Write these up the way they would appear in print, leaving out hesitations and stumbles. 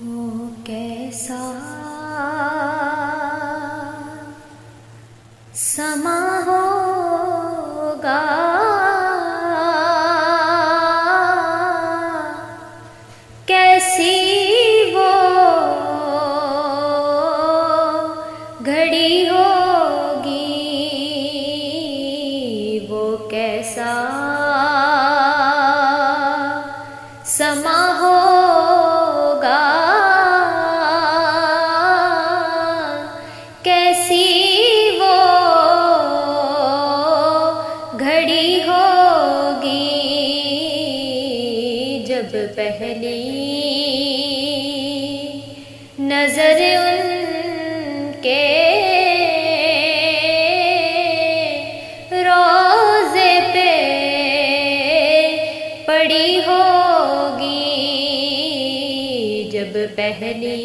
وہ کیسا سما ہوگا کیسی وہ گھڑی ہوگی وہ کیسا سما ہوگا کیسی وہ گھڑی ہوگی جب پہلی نظر ان کے روضے پہ پڑی ہوگی جب پہلی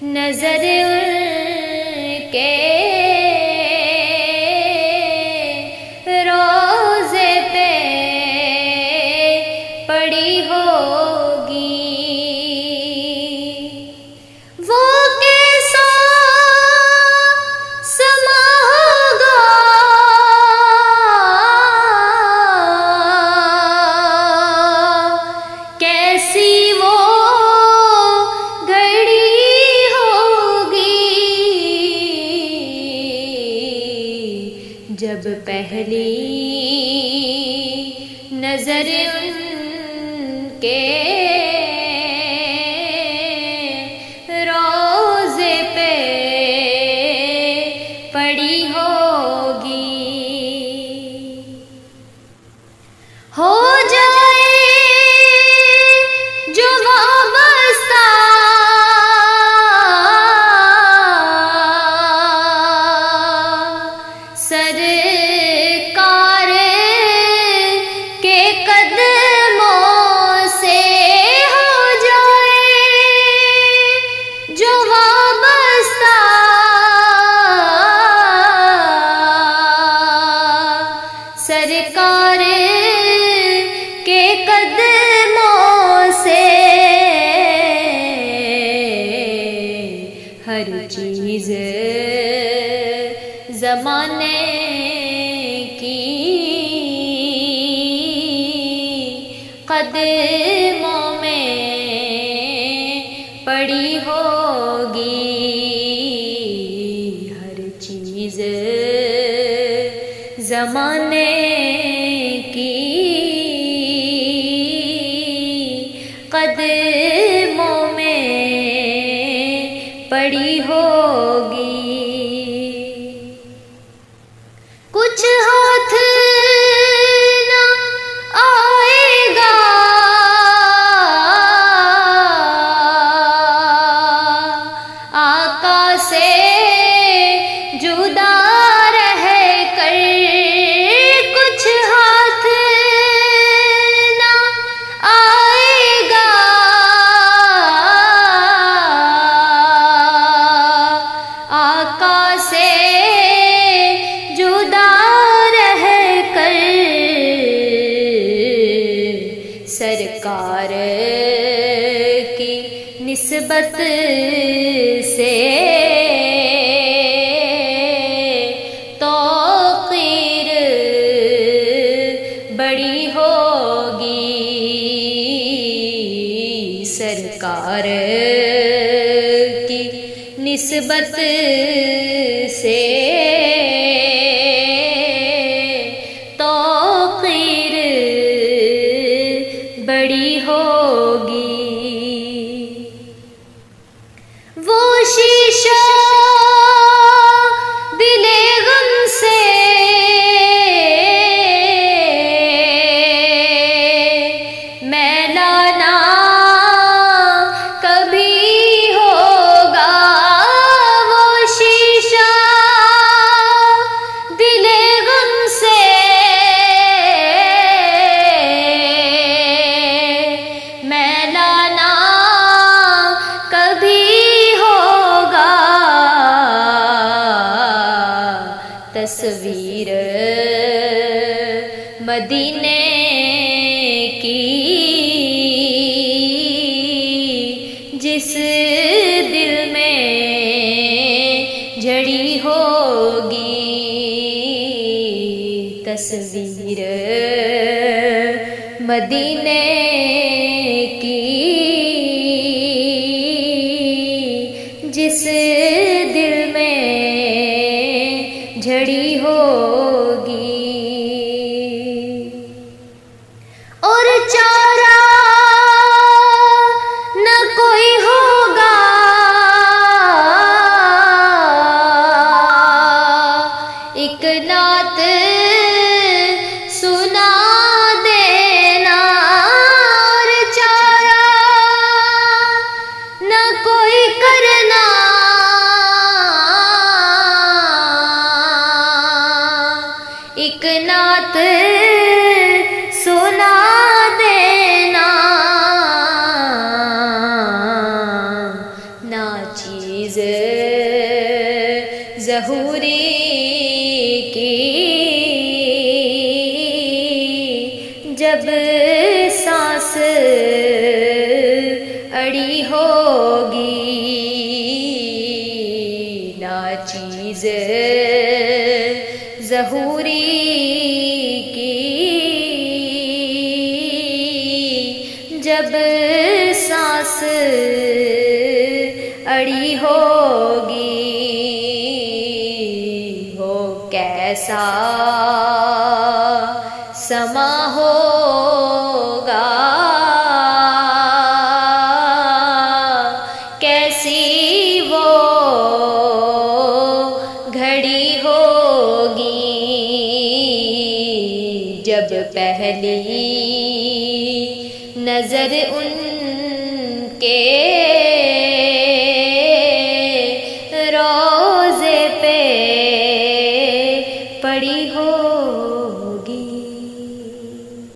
نظر ان کے روضے پہ پڑی ہوگی وہ کیسا سما ہوگا کیسی وہ گھڑی ہوگی جب پہلی نظر ان کے روضے پہ پڑی ہوگی ہو جائے جو وابستہ سرکار کے قدموں سے ہو جائے جو وابستہ سرکار کے قدموں سے ہر چیز زمانے کی قدموں میں پڑی ہوگی ہر چیز زمانے کی قدموں میں پڑی ہوگی کچھ ہاتھ نہ آئے گا آقا سے جدا رہ کر کچھ ہاتھ نہ آئے گا آقا سے جدا رہ کر سرکار کی نسبت سے توقیر بڑی ہوگی سرکار کی نسبت سے توقیر بڑی ہوگی وہ شیشہ دل غم سے میلا نہ کبھی ہوگا وہ شیشہ دل غم سے میلا نہ کبھی ہوگا تصویر مدینے کی جھڑی ہوگی تصویر مدینے کی، جس دل میں جھڑی ہوگی، اور چارہ نہ کوئی ہوگا ایک نعت سنا دینا، اور چارہ نہ کوئی کرنا، ایک نعت سنا دینا، ناچیز ظہوری کی جب سانس اڑی ہوگی، ناچیز ظہوری کی جب سانس اڑی ہوگی، ہو کیسا سما ہوگا، کیسی وہ گھڑی ہوگی، جب پہلی نظر ان کے روضے پہ پڑی ہو